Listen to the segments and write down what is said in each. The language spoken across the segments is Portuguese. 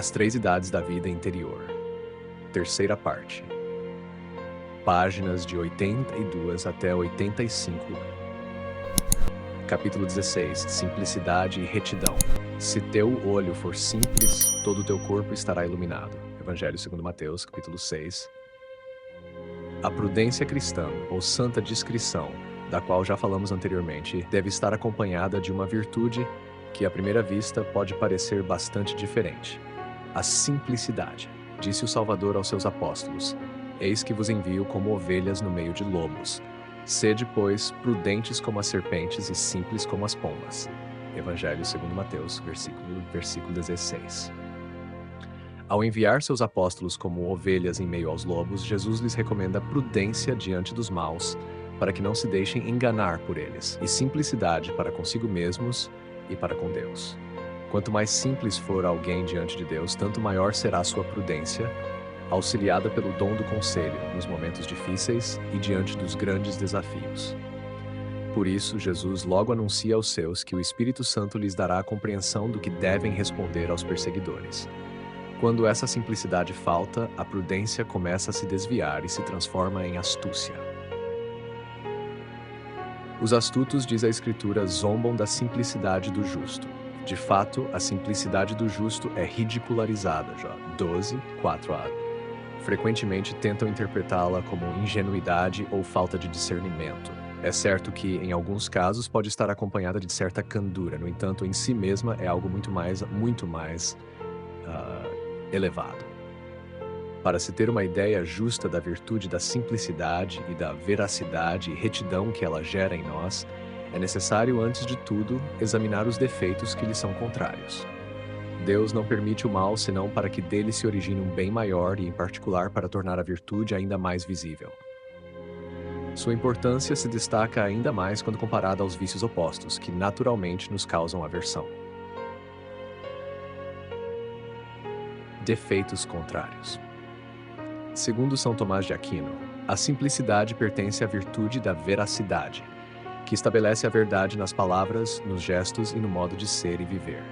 As Três Idades da Vida Interior. Terceira parte. Páginas de 82 até 85. Capítulo 16. Simplicidade e retidão. Se teu olho for simples, todo o teu corpo estará iluminado. Evangelho segundo Mateus, capítulo 6. A prudência cristã, ou santa discrição, da qual já falamos anteriormente, deve estar acompanhada de uma virtude que à primeira vista pode parecer bastante diferente. A simplicidade. Disse o Salvador aos seus apóstolos: Eis que vos envio como ovelhas no meio de lobos. Sede, pois, prudentes como as serpentes e simples como as pombas. Evangelho segundo Mateus, versículo 16. Ao enviar seus apóstolos como ovelhas em meio aos lobos, Jesus lhes recomenda prudência diante dos maus, para que não se deixem enganar por eles, e simplicidade para consigo mesmos e para com Deus. Quanto mais simples for alguém diante de Deus, tanto maior será a sua prudência, auxiliada pelo dom do conselho nos momentos difíceis e diante dos grandes desafios. Por isso, Jesus logo anuncia aos seus que o Espírito Santo lhes dará a compreensão do que devem responder aos perseguidores. Quando essa simplicidade falta, a prudência começa a se desviar e se transforma em astúcia. Os astutos, diz a Escritura, zombam da simplicidade do justo. De fato, a simplicidade do justo é ridicularizada, Jó 12, 4a. Frequentemente tentam interpretá-la como ingenuidade ou falta de discernimento. É certo que, em alguns casos, pode estar acompanhada de certa candura, no entanto, em si mesma é algo muito mais elevado. Para se ter uma ideia justa da virtude da simplicidade e da veracidade e retidão que ela gera em nós, é necessário, antes de tudo, examinar os defeitos que lhe são contrários. Deus não permite o mal senão para que dele se origine um bem maior e, em particular, para tornar a virtude ainda mais visível. Sua importância se destaca ainda mais quando comparada aos vícios opostos, que naturalmente nos causam aversão. Defeitos contrários. Segundo São Tomás de Aquino, a simplicidade pertence à virtude da veracidade, que estabelece a verdade nas palavras, nos gestos e no modo de ser e viver.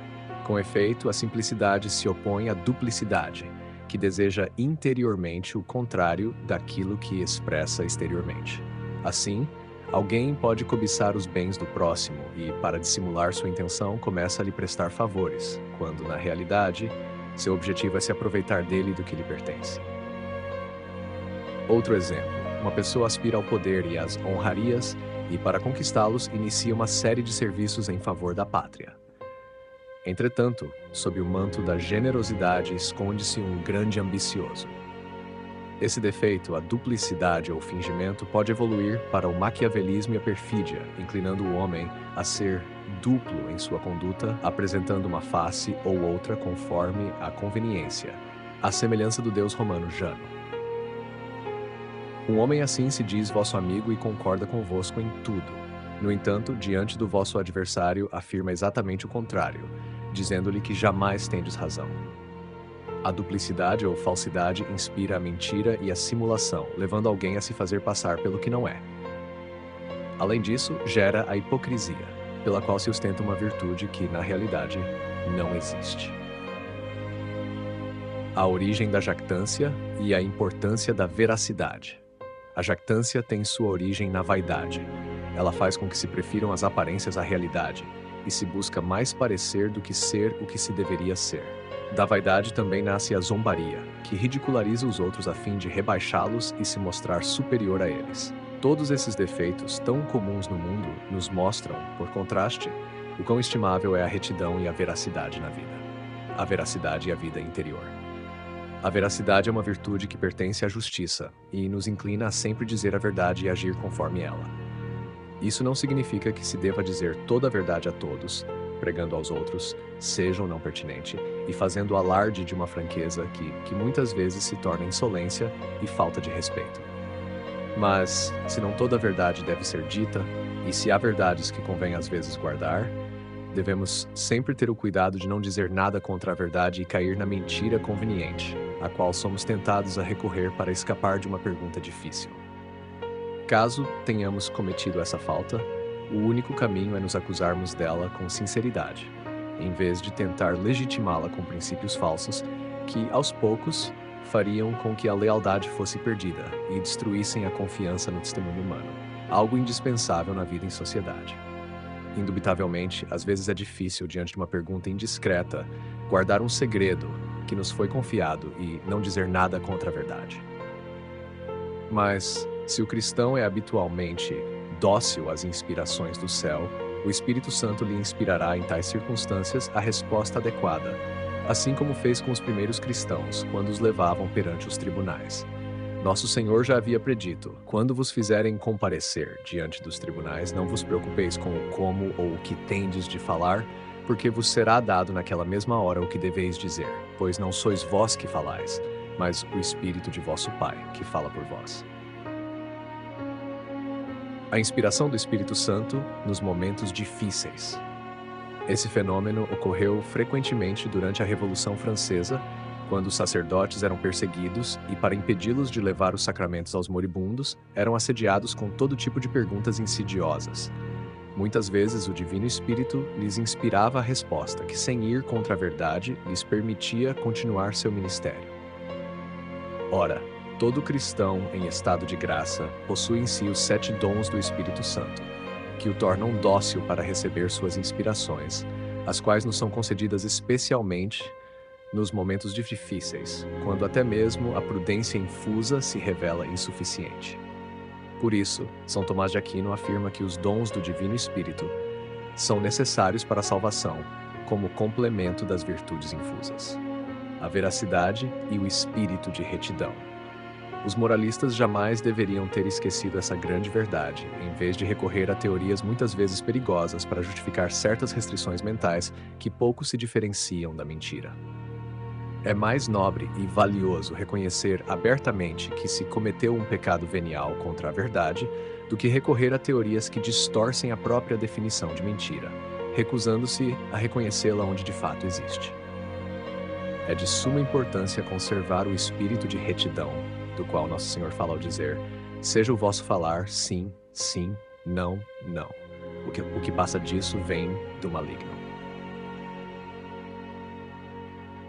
Com efeito, a simplicidade se opõe à duplicidade, que deseja interiormente o contrário daquilo que expressa exteriormente. Assim, alguém pode cobiçar os bens do próximo e, para dissimular sua intenção, começa a lhe prestar favores, quando, na realidade, seu objetivo é se aproveitar dele e do que lhe pertence. Outro exemplo: uma pessoa aspira ao poder e às honrarias e, para conquistá-los, inicia uma série de serviços em favor da pátria. Entretanto, sob o manto da generosidade esconde-se um grande ambicioso. Esse defeito, a duplicidade ou fingimento, pode evoluir para o maquiavelismo e a perfídia, inclinando o homem a ser duplo em sua conduta, apresentando uma face ou outra conforme a conveniência, à semelhança do deus romano Jano. Um homem assim se diz vosso amigo e concorda convosco em tudo. No entanto, diante do vosso adversário, afirma exatamente o contrário, dizendo-lhe que jamais tendes razão. A duplicidade ou falsidade inspira a mentira e a simulação, levando alguém a se fazer passar pelo que não é. Além disso, gera a hipocrisia, pela qual se ostenta uma virtude que, na realidade, não existe. A origem da jactância e a importância da veracidade. A jactância tem sua origem na vaidade. Ela faz com que se prefiram as aparências à realidade, e se busca mais parecer do que ser o que se deveria ser. Da vaidade também nasce a zombaria, que ridiculariza os outros a fim de rebaixá-los e se mostrar superior a eles. Todos esses defeitos, tão comuns no mundo, nos mostram, por contraste, o quão estimável é a retidão e a veracidade na vida. A veracidade e a vida interior. A veracidade é uma virtude que pertence à justiça e nos inclina a sempre dizer a verdade e agir conforme ela. Isso não significa que se deva dizer toda a verdade a todos, pregando aos outros, seja ou não pertinente, e fazendo alarde de uma franqueza que muitas vezes se torna insolência e falta de respeito. Mas, se não toda a verdade deve ser dita, e se há verdades que convém às vezes guardar, devemos sempre ter o cuidado de não dizer nada contra a verdade e cair na mentira conveniente, a qual somos tentados a recorrer para escapar de uma pergunta difícil. Caso tenhamos cometido essa falta, o único caminho é nos acusarmos dela com sinceridade, em vez de tentar legitimá-la com princípios falsos que, aos poucos, fariam com que a lealdade fosse perdida e destruíssem a confiança no testemunho humano, algo indispensável na vida em sociedade. Indubitavelmente, às vezes é difícil, diante de uma pergunta indiscreta, guardar um segredo que nos foi confiado e não dizer nada contra a verdade. Mas, se o cristão é habitualmente dócil às inspirações do céu, o Espírito Santo lhe inspirará em tais circunstâncias a resposta adequada, assim como fez com os primeiros cristãos, quando os levavam perante os tribunais. Nosso Senhor já havia predito: quando vos fizerem comparecer diante dos tribunais, não vos preocupeis com o como ou o que tendes de falar, porque vos será dado naquela mesma hora o que deveis dizer, pois não sois vós que falais, mas o Espírito de vosso Pai, que fala por vós. A inspiração do Espírito Santo nos momentos difíceis. Esse fenômeno ocorreu frequentemente durante a Revolução Francesa, quando os sacerdotes eram perseguidos e, para impedi-los de levar os sacramentos aos moribundos, eram assediados com todo tipo de perguntas insidiosas. Muitas vezes o Divino Espírito lhes inspirava a resposta, que, sem ir contra a verdade, lhes permitia continuar seu ministério. Ora, todo cristão em estado de graça possui em si os 7 dons do Espírito Santo, que o tornam dócil para receber suas inspirações, as quais nos são concedidas especialmente nos momentos difíceis, quando até mesmo a prudência infusa se revela insuficiente. Por isso, São Tomás de Aquino afirma que os dons do Divino Espírito são necessários para a salvação, como complemento das virtudes infusas: a veracidade e o espírito de retidão. Os moralistas jamais deveriam ter esquecido essa grande verdade, em vez de recorrer a teorias muitas vezes perigosas para justificar certas restrições mentais que pouco se diferenciam da mentira. É mais nobre e valioso reconhecer abertamente que se cometeu um pecado venial contra a verdade do que recorrer a teorias que distorcem a própria definição de mentira, recusando-se a reconhecê-la onde de fato existe. É de suma importância conservar o espírito de retidão, do qual Nosso Senhor fala ao dizer: seja o vosso falar sim, sim, não, não. O que passa disso vem do maligno.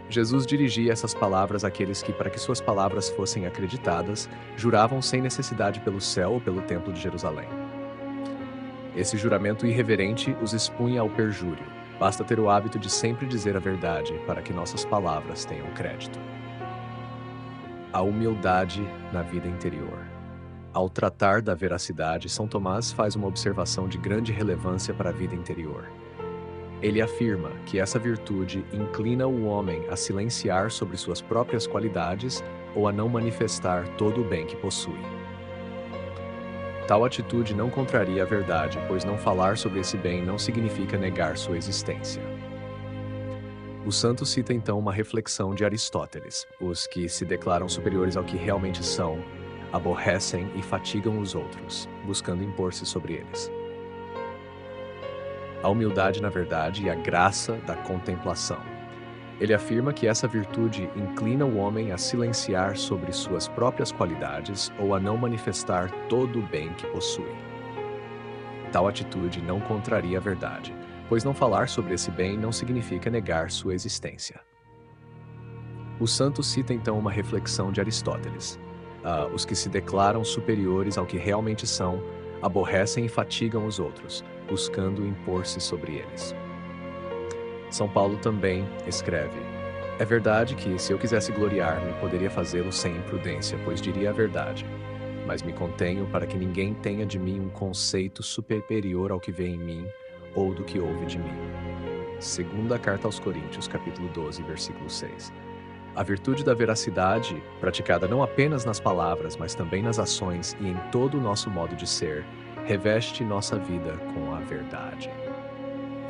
Jesus dirigia essas palavras àqueles que, para que suas palavras fossem acreditadas, juravam sem necessidade pelo céu ou pelo templo de Jerusalém. Esse juramento irreverente os expunha ao perjúrio. Basta ter o hábito de sempre dizer a verdade para que nossas palavras tenham crédito. A humildade na vida interior. Ao tratar da veracidade, São Tomás faz uma observação de grande relevância para a vida interior. Ele afirma que essa virtude inclina o homem a silenciar sobre suas próprias qualidades ou a não manifestar todo o bem que possui. Tal atitude não contraria a verdade, pois não falar sobre esse bem não significa negar sua existência. O santo cita então uma reflexão de Aristóteles: os que se declaram superiores ao que realmente são, aborrecem e fatigam os outros, buscando impor-se sobre eles. A humildade na verdade e a graça da contemplação. Ele afirma que essa virtude inclina o homem a silenciar sobre suas próprias qualidades ou a não manifestar todo o bem que possui. Tal atitude não contraria a verdade, pois não falar sobre esse bem não significa negar sua existência. O santo cita então uma reflexão de Aristóteles: os que se declaram superiores ao que realmente são, aborrecem e fatigam os outros, buscando impor-se sobre eles. São Paulo também escreve: é verdade que, se eu quisesse gloriar-me, poderia fazê-lo sem imprudência, pois diria a verdade. Mas me contenho para que ninguém tenha de mim um conceito superior ao que vê em mim ou do que ouve de mim. Segunda Carta aos Coríntios, capítulo 12, versículo 6. A virtude da veracidade, praticada não apenas nas palavras, mas também nas ações e em todo o nosso modo de ser, reveste nossa vida com a verdade.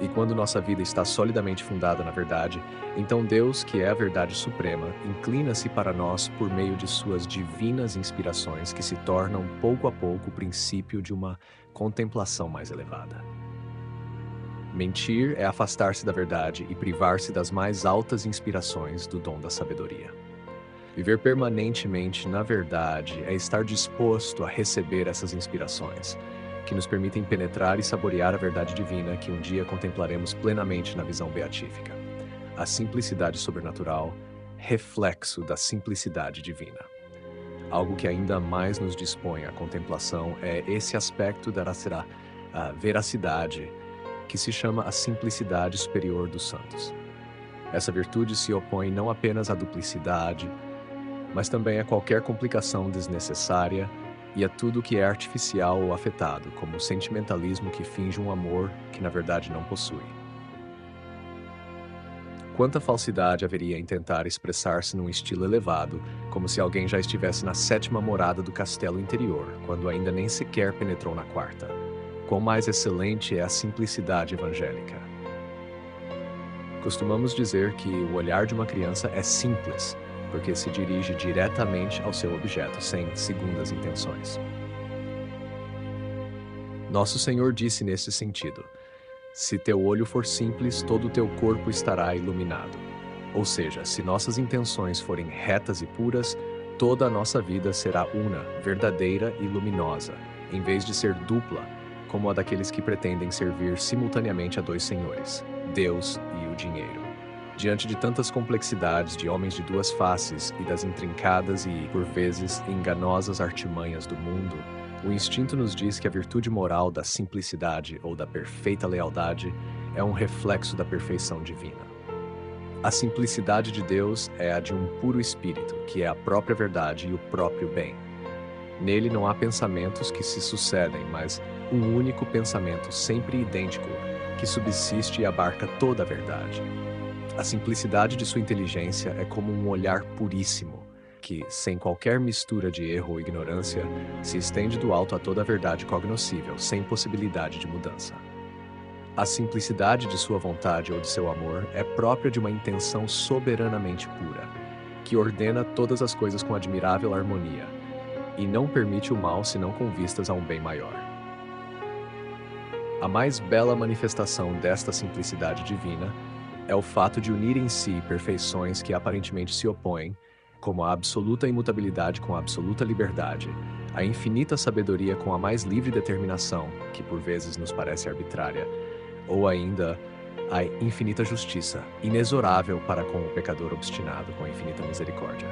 E quando nossa vida está solidamente fundada na verdade, então Deus, que é a verdade suprema, inclina-se para nós por meio de suas divinas inspirações que se tornam pouco a pouco o princípio de uma contemplação mais elevada. Mentir é afastar-se da verdade e privar-se das mais altas inspirações do dom da sabedoria. Viver permanentemente na verdade é estar disposto a receber essas inspirações, que nos permitem penetrar e saborear a verdade divina que um dia contemplaremos plenamente na visão beatífica. A simplicidade sobrenatural, reflexo da simplicidade divina. Algo que ainda mais nos dispõe à contemplação é esse aspecto da a veracidade, que se chama a simplicidade superior dos santos. Essa virtude se opõe não apenas à duplicidade, mas também a qualquer complicação desnecessária e a tudo que é artificial ou afetado, como o sentimentalismo que finge um amor que na verdade não possui. Quanta falsidade haveria em tentar expressar-se num estilo elevado, como se alguém já estivesse na 7ª morada do castelo interior, quando ainda nem sequer penetrou na 4ª. Quão mais excelente é a simplicidade evangélica. Costumamos dizer que o olhar de uma criança é simples, porque se dirige diretamente ao seu objeto, sem segundas intenções. Nosso Senhor disse nesse sentido: se teu olho for simples, todo o teu corpo estará iluminado. Ou seja, se nossas intenções forem retas e puras, toda a nossa vida será una, verdadeira e luminosa, em vez de ser dupla, como a daqueles que pretendem servir simultaneamente a 2 senhores, Deus e o dinheiro. Diante de tantas complexidades de homens de 2 faces e das intrincadas e, por vezes, enganosas artimanhas do mundo, o instinto nos diz que a virtude moral da simplicidade ou da perfeita lealdade é um reflexo da perfeição divina. A simplicidade de Deus é a de um puro espírito, que é a própria verdade e o próprio bem. Nele não há pensamentos que se sucedem, mas um único pensamento sempre idêntico, que subsiste e abarca toda a verdade. A simplicidade de sua inteligência é como um olhar puríssimo, que, sem qualquer mistura de erro ou ignorância, se estende do alto a toda a verdade cognoscível, sem possibilidade de mudança. A simplicidade de sua vontade ou de seu amor é própria de uma intenção soberanamente pura, que ordena todas as coisas com admirável harmonia, e não permite o mal senão com vistas a um bem maior. A mais bela manifestação desta simplicidade divina é o fato de unir em si perfeições que aparentemente se opõem, como a absoluta imutabilidade com a absoluta liberdade, a infinita sabedoria com a mais livre determinação, que por vezes nos parece arbitrária, ou ainda a infinita justiça, inexorável para com o pecador obstinado com a infinita misericórdia.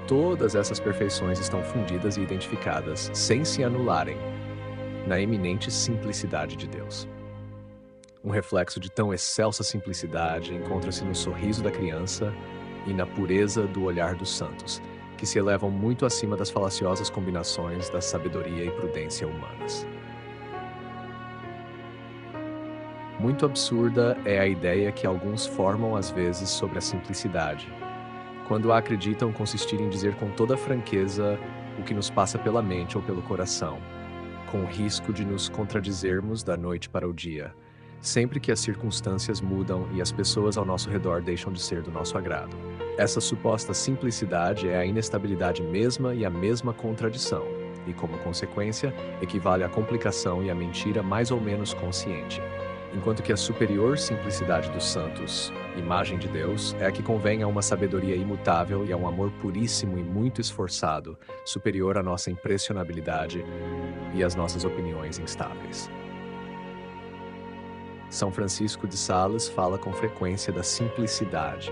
Todas essas perfeições estão fundidas e identificadas, sem se anularem, na eminente simplicidade de Deus. Um reflexo de tão excelsa simplicidade encontra-se no sorriso da criança e na pureza do olhar dos santos, que se elevam muito acima das falaciosas combinações da sabedoria e prudência humanas. Muito absurda é a ideia que alguns formam às vezes sobre a simplicidade, quando a acreditam consistir em dizer com toda franqueza o que nos passa pela mente ou pelo coração, com o risco de nos contradizermos da noite para o dia, sempre que as circunstâncias mudam e as pessoas ao nosso redor deixam de ser do nosso agrado. Essa suposta simplicidade é a inestabilidade mesma e a mesma contradição, e, como consequência, equivale à complicação e à mentira mais ou menos consciente, enquanto que a superior simplicidade dos santos, imagem de Deus, é a que convém a uma sabedoria imutável e a um amor puríssimo e muito esforçado, superior à nossa impressionabilidade e às nossas opiniões instáveis. São Francisco de Sales fala com frequência da simplicidade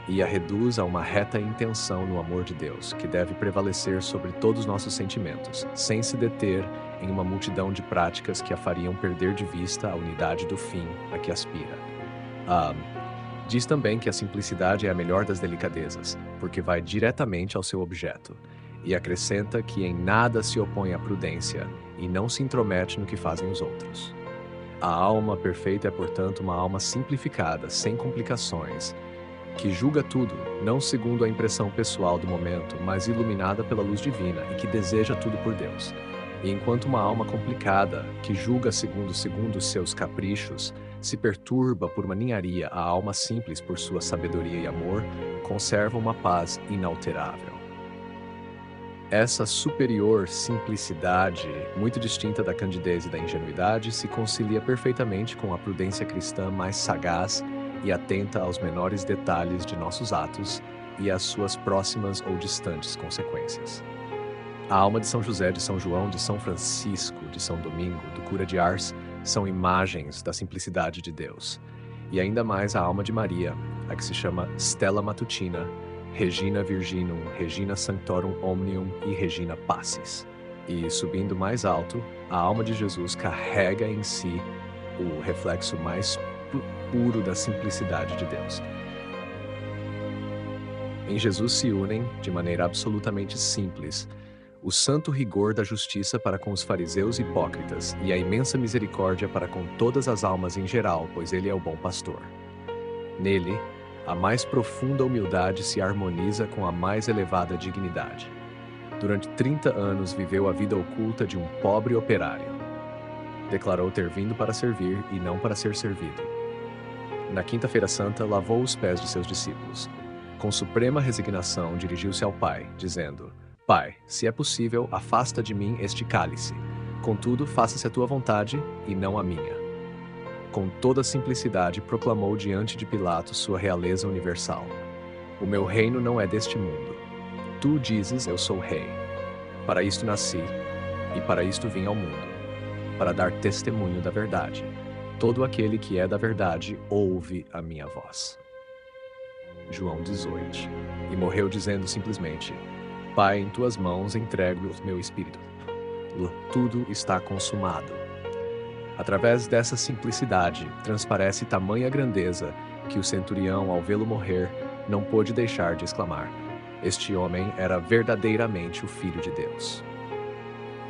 e a reduz a uma reta intenção no amor de Deus, que deve prevalecer sobre todos os nossos sentimentos, sem se deter em uma multidão de práticas que a fariam perder de vista a unidade do fim a que aspira. Diz também que a simplicidade é a melhor das delicadezas, porque vai diretamente ao seu objeto, e acrescenta que em nada se opõe à prudência e não se intromete no que fazem os outros. A alma perfeita é, portanto, uma alma simplificada, sem complicações, que julga tudo, não segundo a impressão pessoal do momento, mas iluminada pela luz divina e que deseja tudo por Deus. E enquanto uma alma complicada, que julga segundo seus caprichos, se perturba por uma ninharia, a alma simples, por sua sabedoria e amor, conserva uma paz inalterável. Essa superior simplicidade, muito distinta da candidez e da ingenuidade, se concilia perfeitamente com a prudência cristã mais sagaz e atenta aos menores detalhes de nossos atos e às suas próximas ou distantes consequências. A alma de São José, de São João, de São Francisco, de São Domingo, do cura de Ars, são imagens da simplicidade de Deus. E ainda mais a alma de Maria, a que se chama Stella Matutina, Regina Virginum, Regina Sanctorum Omnium e Regina Pacis. E, subindo mais alto, a alma de Jesus carrega em si o reflexo mais puro da simplicidade de Deus. Em Jesus se unem, de maneira absolutamente simples, o santo rigor da justiça para com os fariseus hipócritas e a imensa misericórdia para com todas as almas em geral, pois ele é o bom pastor. Nele, a mais profunda humildade se harmoniza com a mais elevada dignidade. Durante 30 anos viveu a vida oculta de um pobre operário. Declarou ter vindo para servir e não para ser servido. Na Quinta-feira Santa, lavou os pés de seus discípulos. Com suprema resignação, dirigiu-se ao Pai, dizendo: Pai, se é possível, afasta de mim este cálice. Contudo, faça-se a tua vontade e não a minha. Com toda simplicidade, proclamou diante de Pilatos sua realeza universal. O meu reino não é deste mundo. Tu dizes, eu sou rei. Para isto nasci, e para isto vim ao mundo, para dar testemunho da verdade. Todo aquele que é da verdade ouve a minha voz. João 18. E morreu dizendo simplesmente: Pai, em tuas mãos entrego o meu espírito. Tudo está consumado. Através dessa simplicidade, transparece tamanha grandeza que o centurião, ao vê-lo morrer, não pôde deixar de exclamar: Este homem era verdadeiramente o Filho de Deus.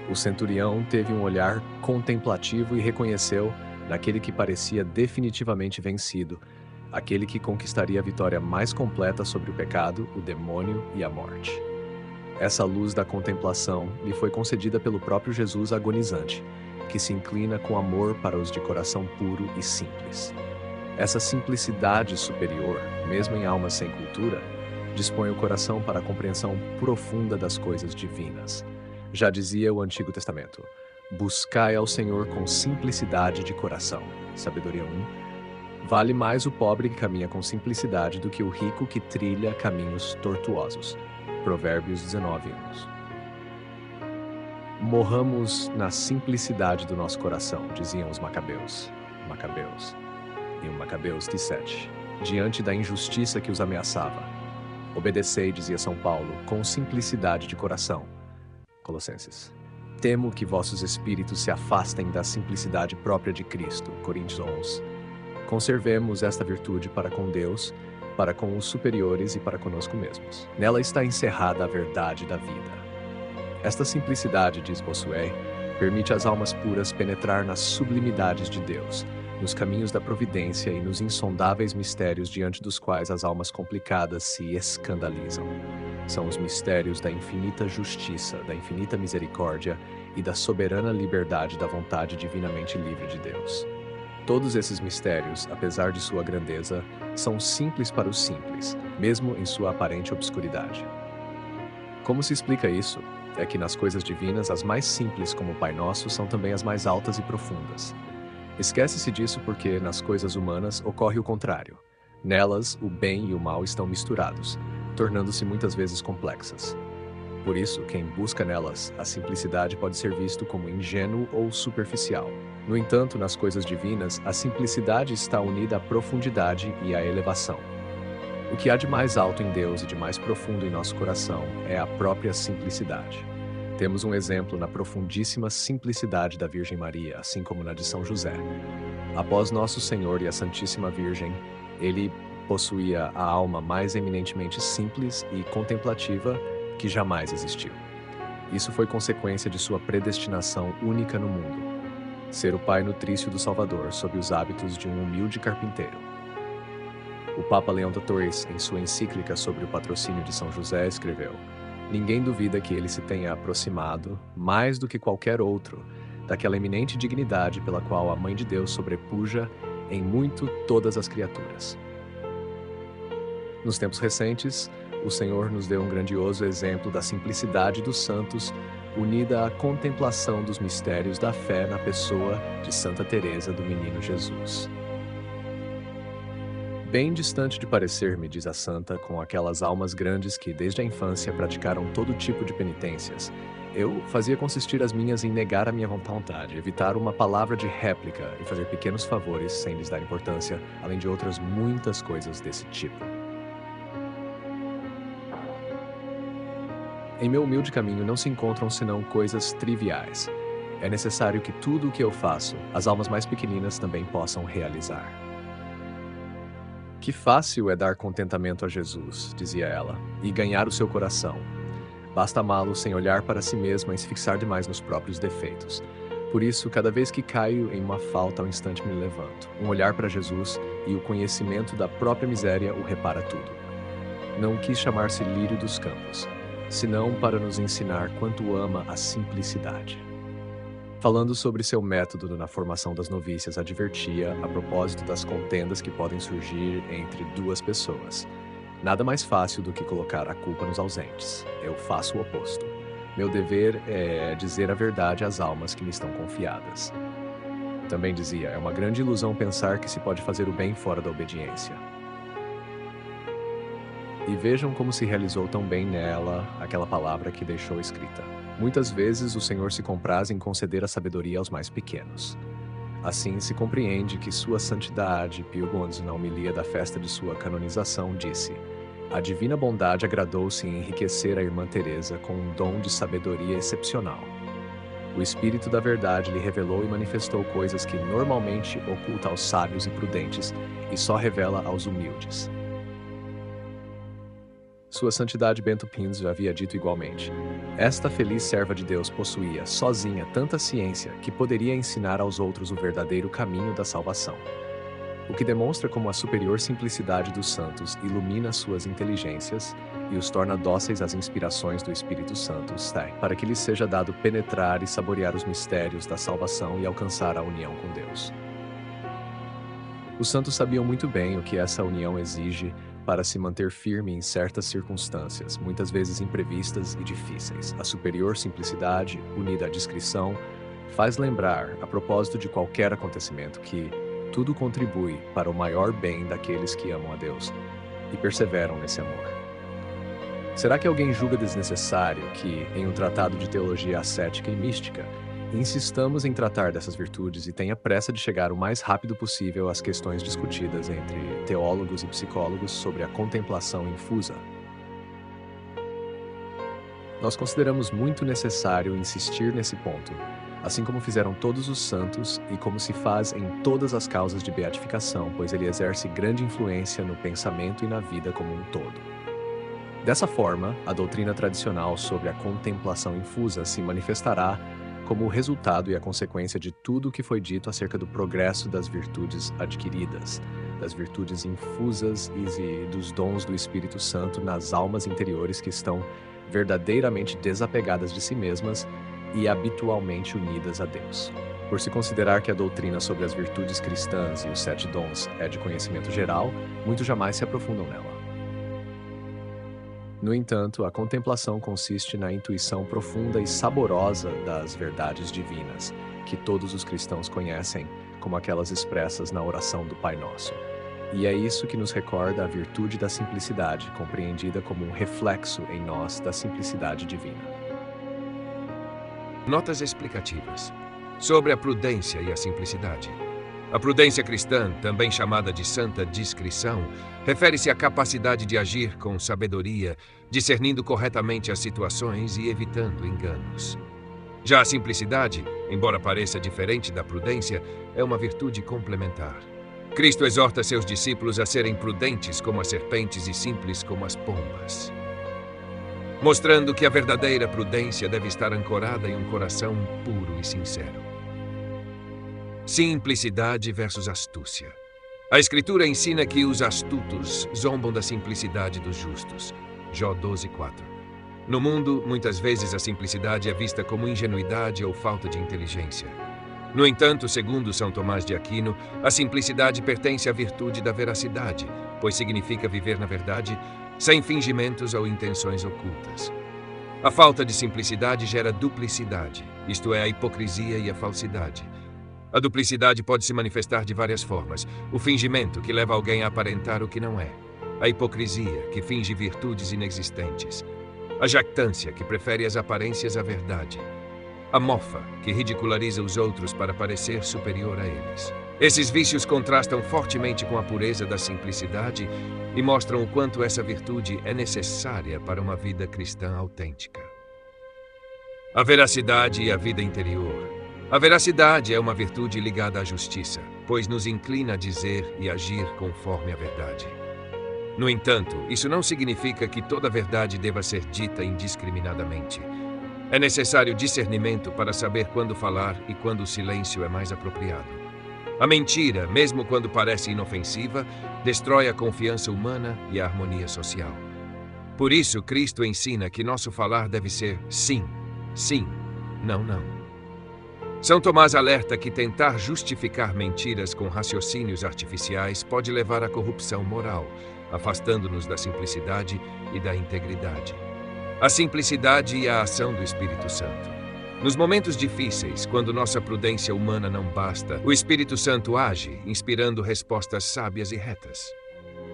O centurião teve um olhar contemplativo e reconheceu, naquele que parecia definitivamente vencido, aquele que conquistaria a vitória mais completa sobre o pecado, o demônio e a morte. Essa luz da contemplação lhe foi concedida pelo próprio Jesus agonizante, que se inclina com amor para os de coração puro e simples. Essa simplicidade superior, mesmo em almas sem cultura, dispõe o coração para a compreensão profunda das coisas divinas. Já dizia o Antigo Testamento: buscai ao Senhor com simplicidade de coração. Sabedoria 1. Vale mais o pobre que caminha com simplicidade do que o rico que trilha caminhos tortuosos. Provérbios 19:1. Morramos na simplicidade do nosso coração, diziam os Macabeus. Em Macabeus 7, diante da injustiça que os ameaçava. Obedecei, dizia São Paulo, com simplicidade de coração. Colossenses. Temo que vossos espíritos se afastem da simplicidade própria de Cristo. Coríntios 11. Conservemos esta virtude para com Deus, para com os superiores e para conosco mesmos. Nela está encerrada a verdade da vida. Esta simplicidade, diz Bossuet, permite às almas puras penetrar nas sublimidades de Deus, nos caminhos da providência e nos insondáveis mistérios diante dos quais as almas complicadas se escandalizam. São os mistérios da infinita justiça, da infinita misericórdia e da soberana liberdade da vontade divinamente livre de Deus. Todos esses mistérios, apesar de sua grandeza, são simples para os simples, mesmo em sua aparente obscuridade. Como se explica isso? É que nas coisas divinas, as mais simples, como o Pai Nosso, são também as mais altas e profundas. Esquece-se disso porque, nas coisas humanas, ocorre o contrário. Nelas, o bem e o mal estão misturados, tornando-se muitas vezes complexas. Por isso, quem busca nelas a simplicidade pode ser visto como ingênuo ou superficial. No entanto, nas coisas divinas, a simplicidade está unida à profundidade e à elevação. O que há de mais alto em Deus e de mais profundo em nosso coração é a própria simplicidade. Temos um exemplo na profundíssima simplicidade da Virgem Maria, assim como na de São José. Após Nosso Senhor e a Santíssima Virgem, ele possuía a alma mais eminentemente simples e contemplativa que jamais existiu. Isso foi consequência de sua predestinação única no mundo. Ser o pai nutrício do Salvador sob os hábitos de um humilde carpinteiro. O Papa Leão XIII, em sua encíclica sobre o patrocínio de São José, escreveu: ninguém duvida que ele se tenha aproximado, mais do que qualquer outro, daquela eminente dignidade pela qual a Mãe de Deus sobrepuja em muito todas as criaturas. Nos tempos recentes, o Senhor nos deu um grandioso exemplo da simplicidade dos santos, unida à contemplação dos mistérios da fé na pessoa de Santa Teresa do Menino Jesus. Bem distante de parecer-me, diz a santa, com aquelas almas grandes que desde a infância praticaram todo tipo de penitências, eu fazia consistir as minhas em negar a minha vontade, evitar uma palavra de réplica e fazer pequenos favores sem lhes dar importância, além de outras muitas coisas desse tipo. Em meu humilde caminho não se encontram senão coisas triviais. É necessário que tudo o que eu faço, as almas mais pequeninas também possam realizar. Que fácil é dar contentamento a Jesus, dizia ela, e ganhar o seu coração. Basta amá-lo sem olhar para si mesma e se fixar demais nos próprios defeitos. Por isso, cada vez que caio em uma falta, ao instante me levanto. Um olhar para Jesus e o conhecimento da própria miséria o repara tudo. Não quis chamar-se lírio dos campos, senão para nos ensinar quanto ama a simplicidade. Falando sobre seu método na formação das novícias, advertia a propósito das contendas que podem surgir entre duas pessoas. Nada mais fácil do que colocar a culpa nos ausentes. Eu faço o oposto. Meu dever é dizer a verdade às almas que me estão confiadas. Também dizia, é uma grande ilusão pensar que se pode fazer o bem fora da obediência. E vejam como se realizou tão bem nela aquela palavra que deixou escrita. Muitas vezes o Senhor se compraz em conceder a sabedoria aos mais pequenos. Assim se compreende que Sua Santidade, Pio XI, na homilia da festa de sua canonização, disse: a divina bondade agradou-se em enriquecer a irmã Teresa com um dom de sabedoria excepcional. O Espírito da Verdade lhe revelou e manifestou coisas que normalmente oculta aos sábios e prudentes e só revela aos humildes. Sua Santidade Bento Pinzo havia dito igualmente: esta feliz serva de Deus possuía, sozinha, tanta ciência que poderia ensinar aos outros o verdadeiro caminho da salvação. O que demonstra como a superior simplicidade dos santos ilumina suas inteligências e os torna dóceis às inspirações do Espírito Santo, para que lhes seja dado penetrar e saborear os mistérios da salvação e alcançar a união com Deus. Os santos sabiam muito bem o que essa união exige para se manter firme em certas circunstâncias, muitas vezes imprevistas e difíceis. A superior simplicidade, unida à discrição, faz lembrar, a propósito de qualquer acontecimento, que tudo contribui para o maior bem daqueles que amam a Deus e perseveram nesse amor. Será que alguém julga desnecessário que, em um tratado de teologia ascética e mística, insistamos em tratar dessas virtudes e tenha pressa de chegar o mais rápido possível às questões discutidas entre teólogos e psicólogos sobre a contemplação infusa? Nós consideramos muito necessário insistir nesse ponto, assim como fizeram todos os santos e como se faz em todas as causas de beatificação, pois ele exerce grande influência no pensamento e na vida como um todo. Dessa forma, a doutrina tradicional sobre a contemplação infusa se manifestará como o resultado e a consequência de tudo o que foi dito acerca do progresso das virtudes adquiridas, das virtudes infusas e dos dons do Espírito Santo nas almas interiores que estão verdadeiramente desapegadas de si mesmas e habitualmente unidas a Deus. Por se considerar que a doutrina sobre as virtudes cristãs e os 7 dons é de conhecimento geral, muitos jamais se aprofundam nela. No entanto, a contemplação consiste na intuição profunda e saborosa das verdades divinas, que todos os cristãos conhecem como aquelas expressas na oração do Pai Nosso. E é isso que nos recorda a virtude da simplicidade, compreendida como um reflexo em nós da simplicidade divina. Notas explicativas sobre a prudência e a simplicidade. A prudência cristã, também chamada de santa discrição, refere-se à capacidade de agir com sabedoria, discernindo corretamente as situações e evitando enganos. Já a simplicidade, embora pareça diferente da prudência, é uma virtude complementar. Cristo exorta seus discípulos a serem prudentes como as serpentes e simples como as pombas, mostrando que a verdadeira prudência deve estar ancorada em um coração puro e sincero. Simplicidade versus astúcia. A Escritura ensina que os astutos zombam da simplicidade dos justos. Jó 12:4. No mundo, muitas vezes a simplicidade é vista como ingenuidade ou falta de inteligência. No entanto, segundo São Tomás de Aquino, a simplicidade pertence à virtude da veracidade, pois significa viver na verdade, sem fingimentos ou intenções ocultas. A falta de simplicidade gera duplicidade, isto é, a hipocrisia e a falsidade. A duplicidade pode se manifestar de várias formas. O fingimento, que leva alguém a aparentar o que não é. A hipocrisia, que finge virtudes inexistentes. A jactância, que prefere as aparências à verdade. A mofa, que ridiculariza os outros para parecer superior a eles. Esses vícios contrastam fortemente com a pureza da simplicidade e mostram o quanto essa virtude é necessária para uma vida cristã autêntica. A veracidade e a vida interior. A veracidade é uma virtude ligada à justiça, pois nos inclina a dizer e agir conforme a verdade. No entanto, isso não significa que toda verdade deva ser dita indiscriminadamente. É necessário discernimento para saber quando falar e quando o silêncio é mais apropriado. A mentira, mesmo quando parece inofensiva, destrói a confiança humana e a harmonia social. Por isso, Cristo ensina que nosso falar deve ser sim, sim, não, não. São Tomás alerta que tentar justificar mentiras com raciocínios artificiais pode levar à corrupção moral, afastando-nos da simplicidade e da integridade. A simplicidade e a ação do Espírito Santo. Nos momentos difíceis, quando nossa prudência humana não basta, o Espírito Santo age, inspirando respostas sábias e retas.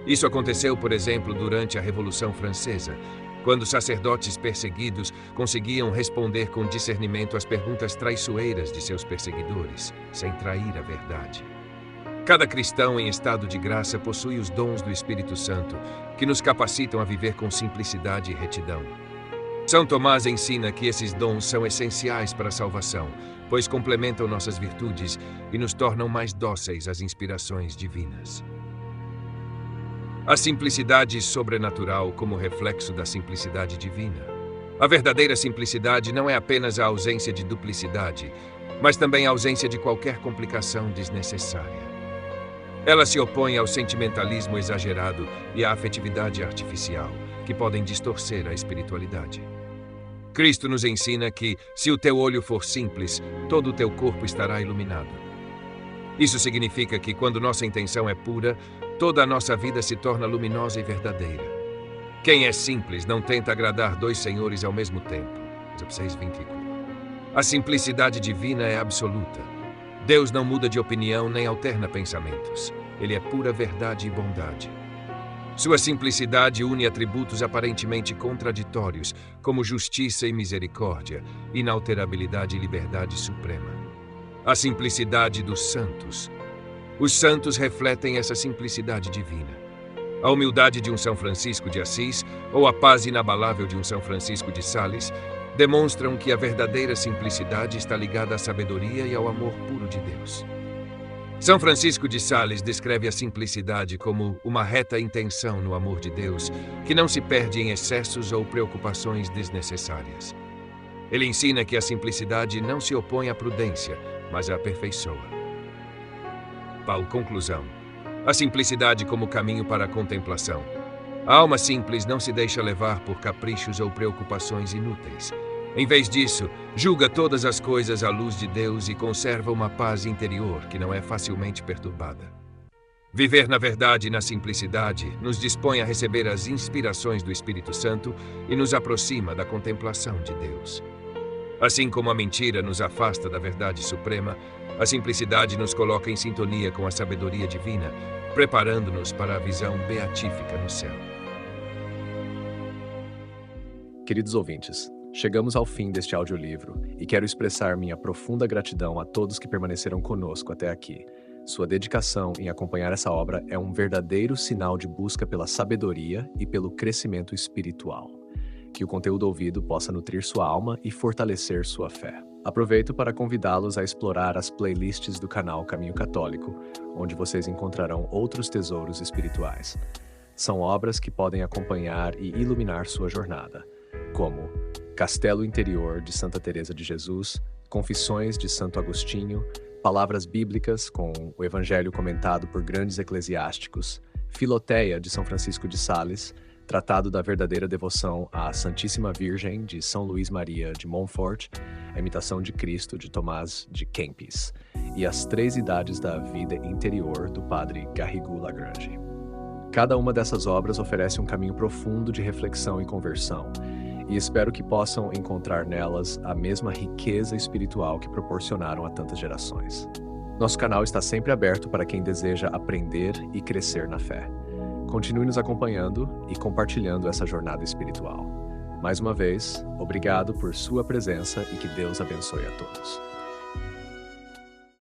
Isso aconteceu, por exemplo, durante a Revolução Francesa, quando sacerdotes perseguidos conseguiam responder com discernimento às perguntas traiçoeiras de seus perseguidores, sem trair a verdade. Cada cristão em estado de graça possui os dons do Espírito Santo, que nos capacitam a viver com simplicidade e retidão. São Tomás ensina que esses dons são essenciais para a salvação, pois complementam nossas virtudes e nos tornam mais dóceis às inspirações divinas. A simplicidade sobrenatural como reflexo da simplicidade divina. A verdadeira simplicidade não é apenas a ausência de duplicidade, mas também a ausência de qualquer complicação desnecessária. Ela se opõe ao sentimentalismo exagerado e à afetividade artificial, que podem distorcer a espiritualidade. Cristo nos ensina que, se o teu olho for simples, todo o teu corpo estará iluminado. Isso significa que, quando nossa intenção é pura, toda a nossa vida se torna luminosa e verdadeira. Quem é simples não tenta agradar dois senhores ao mesmo tempo. 6:25. A simplicidade divina é absoluta. Deus não muda de opinião nem alterna pensamentos. Ele é pura verdade e bondade. Sua simplicidade une atributos aparentemente contraditórios, como justiça e misericórdia, inalterabilidade e liberdade suprema. A simplicidade dos santos. Os santos refletem essa simplicidade divina. A humildade de um São Francisco de Assis ou a paz inabalável de um São Francisco de Sales demonstram que a verdadeira simplicidade está ligada à sabedoria e ao amor puro de Deus. São Francisco de Sales descreve a simplicidade como uma reta intenção no amor de Deus, que não se perde em excessos ou preocupações desnecessárias. Ele ensina que a simplicidade não se opõe à prudência, mas a aperfeiçoa. Paulo, conclusão. A simplicidade como caminho para a contemplação. A alma simples não se deixa levar por caprichos ou preocupações inúteis. Em vez disso, julga todas as coisas à luz de Deus e conserva uma paz interior que não é facilmente perturbada. Viver na verdade e na simplicidade nos dispõe a receber as inspirações do Espírito Santo e nos aproxima da contemplação de Deus. Assim como a mentira nos afasta da verdade suprema, a simplicidade nos coloca em sintonia com a sabedoria divina, preparando-nos para a visão beatífica no céu. Queridos ouvintes, chegamos ao fim deste audiolivro e quero expressar minha profunda gratidão a todos que permaneceram conosco até aqui. Sua dedicação em acompanhar essa obra é um verdadeiro sinal de busca pela sabedoria e pelo crescimento espiritual. Que o conteúdo ouvido possa nutrir sua alma e fortalecer sua fé. Aproveito para convidá-los a explorar as playlists do canal Caminho Católico, onde vocês encontrarão outros tesouros espirituais. São obras que podem acompanhar e iluminar sua jornada, como Castelo Interior de Santa Teresa de Jesus, Confissões de Santo Agostinho, Palavras Bíblicas com o Evangelho comentado por grandes eclesiásticos, Filoteia de São Francisco de Sales, Tratado da Verdadeira Devoção à Santíssima Virgem de São Luís Maria de Montfort, A Imitação de Cristo de Tomás de Kempis e As Três Idades da Vida Interior do Padre Garrigou Lagrange. Cada uma dessas obras oferece um caminho profundo de reflexão e conversão, e espero que possam encontrar nelas a mesma riqueza espiritual que proporcionaram a tantas gerações. Nosso canal está sempre aberto para quem deseja aprender e crescer na fé. Continue nos acompanhando e compartilhando essa jornada espiritual. Mais uma vez, obrigado por sua presença e que Deus abençoe a todos.